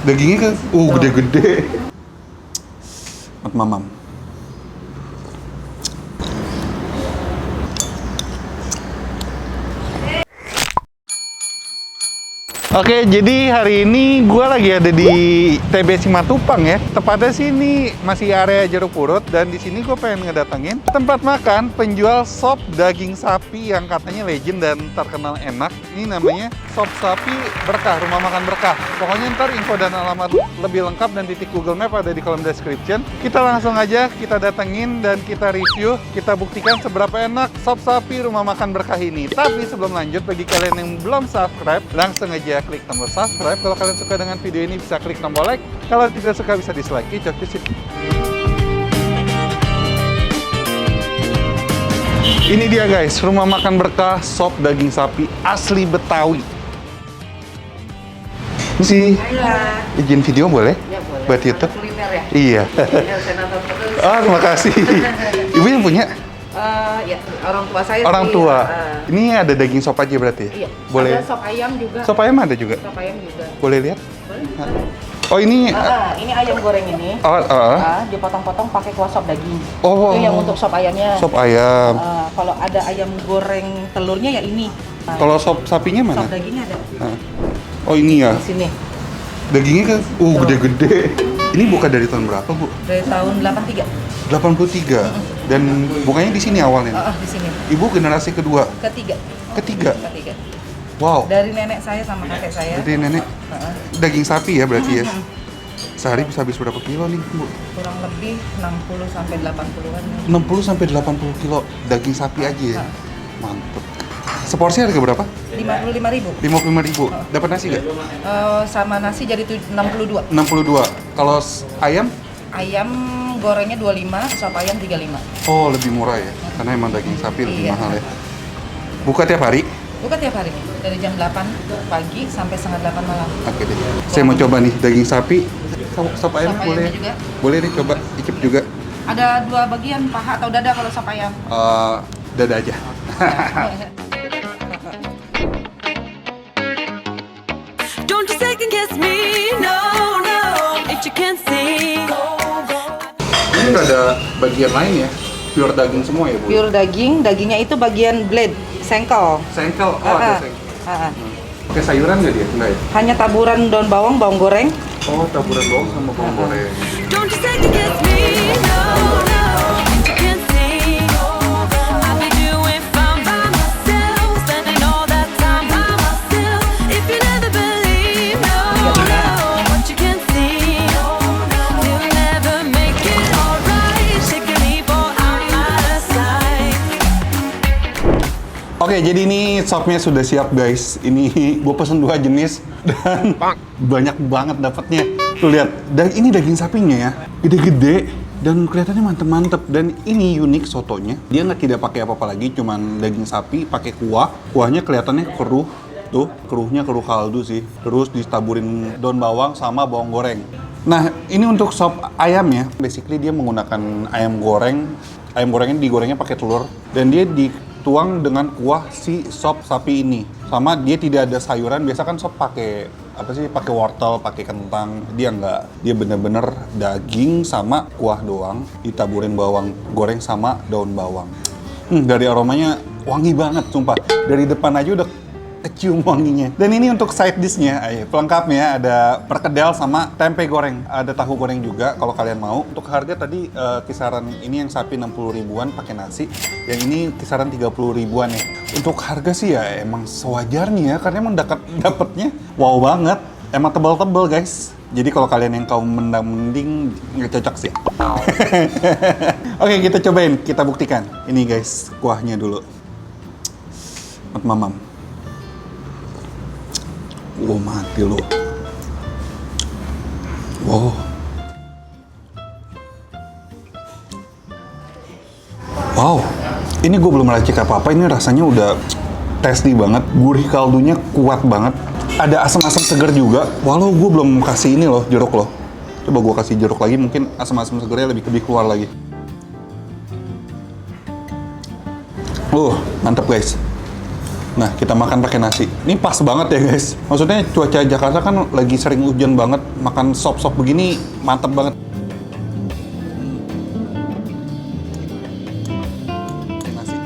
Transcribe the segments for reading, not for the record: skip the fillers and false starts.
Dagingnya kan, gede-gede. Mamam. Oke, jadi hari ini gue lagi ada di TB Simatupang ya. Tepatnya sini masih area Jeruk Purut dan di sini gue pengen ngedatengin tempat makan penjual sop daging sapi yang katanya legend dan terkenal enak. Ini namanya Sop Sapi Berkah, Rumah Makan Berkah. Pokoknya ntar info dan alamat lebih lengkap dan titik Google Map ada di kolom description. Kita langsung aja kita datengin dan kita review, kita buktikan seberapa enak sop sapi Rumah Makan Berkah ini. Tapi sebelum lanjut, bagi kalian yang belum subscribe, langsung aja klik tombol subscribe. Kalau kalian suka dengan video ini bisa klik tombol like. Kalau tidak suka bisa dislike. Cok di situ. Ini dia guys, Rumah Makan Berkah sop daging sapi asli Betawi. Ini sih, izin video boleh? Ya boleh. Buat YouTube? Kuliner ya? Iya. Kuliner saya nonton terus. Oh, terima kasih. Ibu yang punya? Ya, orang tua saya Orang sih, tua. Ini ada daging sop aja berarti? Iya. Boleh. Ada sop ayam juga. Sop ayam ada juga? Sop ayam juga. Boleh lihat? Boleh. Oh, ini Ini ayam goreng ini. Dipotong-potong pakai kuah sop daging. Oh. Itu yang untuk sop ayamnya. Sop ayam. Kalau ada ayam goreng telurnya ya ini. Kalau sop sapinya mana? Sop dagingnya ada Oh, ini ya. di sini. Dagingnya kan gede-gede. Ini buka dari tahun berapa, Bu? Dari tahun 83. 83. Dan bukanya di sini awalnya. Di sini. Ibu generasi kedua. Ketiga. Ketiga. Ketiga. Wow. Dari nenek saya sama kakek saya. Jadi nenek daging sapi ya berarti ya. Sehari bisa habis berapa kilo nih, Bu? Kurang lebih 60 sampai 80-an. 60 sampai 80 kilo daging sapi aja ya. Mantep. Seporsi harga berapa? 55.000. 55.000. Dapat nasi nggak? Sama nasi jadi 62. 62. Kalau ayam? Ayam gorengnya 25, sop ayam 35. Oh, lebih murah ya. Karena emang daging sapi lebih Iya. mahal ya. Buka tiap hari? Buka tiap hari dari jam 8 pagi sampai setengah 8 malam. Oke deh. Saya mau coba nih daging sapi. Sop ayam Sop boleh? ayamnya juga. Boleh nih coba icip juga. Ada 2 bagian, paha atau dada kalau sop ayam. Dada aja. Don't you second guess me, no, no. If you can't sing, Ini nggak ada bagian lain ya? Pure daging semua ya, Bu? Pure daging, dagingnya itu bagian blade, sengkel. Sengkel? Oh, ada sengkel. Pakai sayuran nggak dia? Nggak ya? Hanya taburan daun bawang, bawang goreng. Oh, taburan bawang sama bawang goreng. don't you second guess me, no, no. If you can't sing, I'll be doing fine by myself, spending all that time by myself. If you never believe, no, no, what you can't see, you'll never make it alright. Take a leap or I'm out of sight. Oke, jadi ini sopnya sudah siap guys. Ini gue pesen 2 jenis dan banyak banget dapatnya. Tuh lihat, ini daging sapinya ya, gede-gede dan kelihatannya mantep-mantep. Dan ini unik sotonya. Dia tidak pakai apa-apa lagi, cuman daging sapi pakai kuah. Kuahnya kelihatannya keruh. Tuh, keruhnya keruh kaldu sih. Terus ditaburin daun bawang sama bawang goreng. Nah, ini untuk sop ayam ya. Basically dia menggunakan ayam goreng. Ayam gorengnya digorengnya pakai telur dan dia dituang dengan kuah si sop sapi ini. Sama dia tidak ada sayuran. Biasa kan sop pakai apa sih? Pakai wortel, pakai kentang. Dia enggak. Dia bener-bener daging sama kuah doang. Ditaburin bawang goreng sama daun bawang. Dari aromanya wangi banget, sumpah. Dari depan aja udah kecium wanginya. Dan ini untuk side dish-nya, pelengkapnya ada perkedel sama tempe goreng. Ada tahu goreng juga kalau kalian mau. Untuk harga tadi kisaran ini yang sapi 60 ribuan pakai nasi. Yang ini kisaran 30 ribuan ya. Untuk harga sih ya emang sewajarnya ya, karena emang dapetnya wow banget. Emang tebal-tebal guys. Jadi kalau kalian yang kaum mending nggak cocok sih. Oke, kita cobain, kita buktikan. Ini guys, kuahnya dulu. Mamam. Wow, mati lo. Wow. Wow. Ini gue belum racik apa-apa. Ini rasanya udah tasty banget. Gurih kaldunya kuat banget. Ada asam-asam segar juga. Walau gue belum kasih ini loh, jeruk loh. Coba gue kasih jeruk lagi, mungkin asam-asam segarnya lebih keluar lagi. Mantap guys. Nah, kita makan pakai nasi. Ini pas banget ya guys. Maksudnya cuaca Jakarta kan lagi sering hujan banget. Makan sop-sop begini mantep banget. Nasi.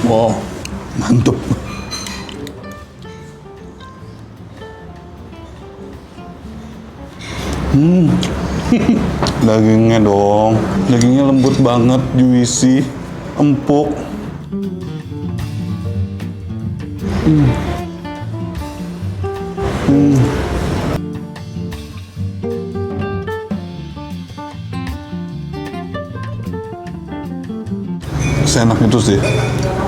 Wow, mantep. Dagingnya dong, dagingnya lembut banget, juicy, empuk. Seenak itu sih,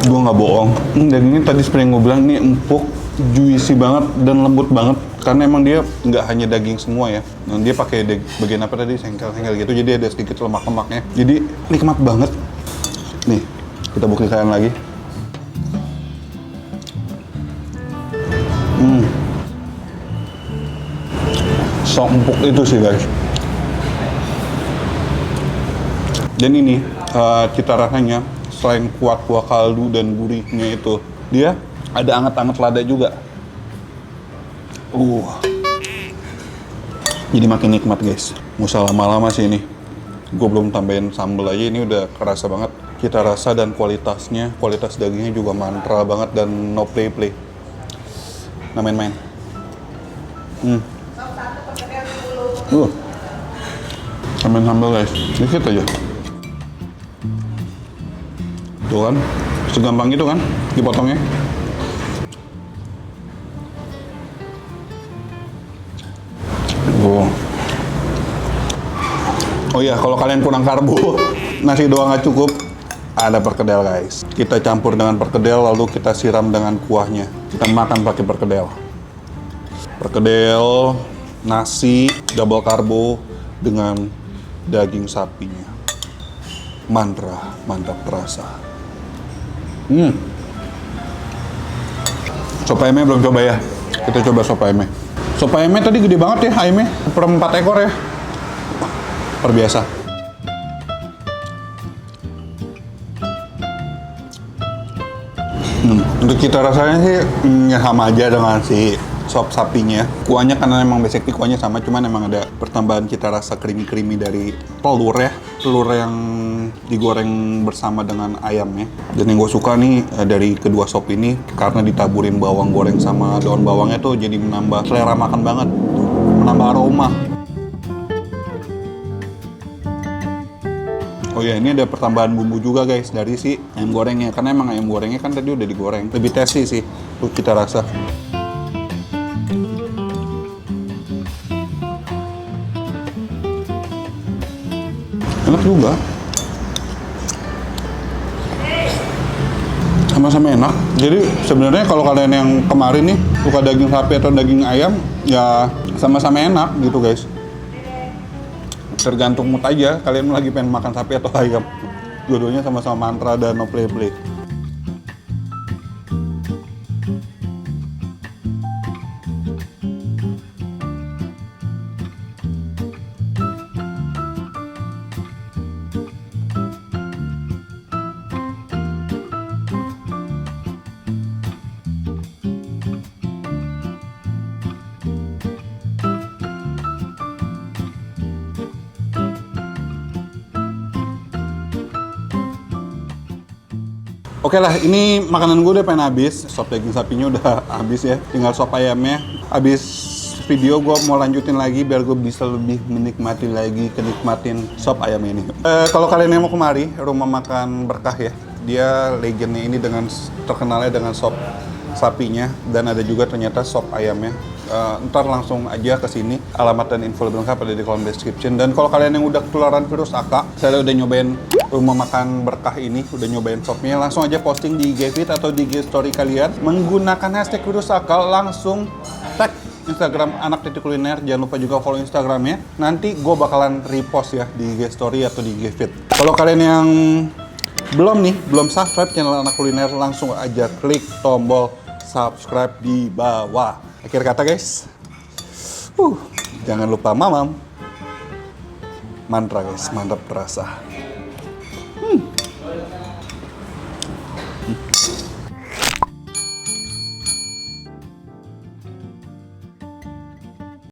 gue nggak bohong. Dagingnya tadi seperti yang gue bilang, ini empuk, juicy banget dan lembut banget. Karena emang dia nggak hanya daging semua ya. Dan dia pakai bagian apa tadi, sengkel-sengkel gitu, jadi ada sedikit lemak-lemaknya. Jadi nikmat banget. Nih, kita buktikan lagi. So empuk itu sih guys. Dan ini cita rasanya selain kuat kuah kaldu dan gurihnya itu, dia ada anget-anget lada juga. Jadi makin nikmat guys. Nggak usah lama-lama sih ini. Gue belum tambahin sambal aja, ini udah kerasa banget cita rasa dan kualitasnya. Kualitas dagingnya juga mantra banget dan no play-play. Nggak main-main. Tambahin sambal guys, dikit aja. Tuh kan, segampang itu kan dipotongnya. Oh iya, kalau kalian kurang karbo, nasi doang nggak cukup, ada perkedel guys. Kita campur dengan perkedel, lalu kita siram dengan kuahnya. Kita makan pakai perkedel. Perkedel, nasi, double karbo dengan daging sapinya. Mantra, mantap terasa. Sop ayamnya belum coba ya. Kita coba sop ayamnya. Sop ayamnya tadi gede banget ya ayamnya. Per 4 ekor ya. Luar biasa. Untuk cita rasanya sih ya sama aja dengan si sop sapinya. Kuahnya karena emang basically kuahnya sama, cuman emang ada pertambahan cita rasa creamy-creamy dari telur ya. Telur yang digoreng bersama dengan ayamnya. Dan yang gue suka nih dari kedua sop ini, karena ditaburin bawang goreng sama daun bawangnya tuh jadi menambah selera makan banget. Menambah aroma. Oh ya, ini ada pertambahan bumbu juga guys dari si ayam gorengnya. Karena emang ayam gorengnya kan tadi udah digoreng. Lebih tasty sih, tuh cita rasa. Enak juga. Sama-sama enak. Jadi sebenarnya kalau kalian yang kemarin nih suka daging sapi atau daging ayam, ya sama-sama enak gitu guys. Tergantung mood aja, kalian lagi pengen makan sapi atau ayam. Dua-duanya sama-sama mantra dan no play-play. Oke lah, ini makanan gue udah pengen habis. Sop daging sapinya udah habis ya. Tinggal sop ayamnya. Habis video gue mau lanjutin lagi biar gue bisa lebih menikmati lagi, kenikmatin sop ayam ini. Kalau kalian yang mau kemari, Rumah Makan Berkah ya. Dia legendnya ini terkenalnya dengan sop sapinya. Dan ada juga ternyata sop ayamnya. Ntar langsung aja ke sini. Alamat dan info lebih lengkap ada di kolom description. Dan kalau kalian yang udah ketularan virus AK, saya udah nyobain Rumah Makan Berkah ini, udah nyobain sopnya, langsung aja posting di IG feed atau di IG story kalian menggunakan hashtag virus AK, langsung tag Instagram anak.kuliner. Jangan lupa juga follow Instagramnya. Nanti gue bakalan repost ya di IG story atau di IG feed. Kalau kalian yang belum subscribe channel Anak Kuliner, langsung aja klik tombol subscribe di bawah. Akhir kata guys, jangan lupa mamam. Mantra guys, mantap terasa.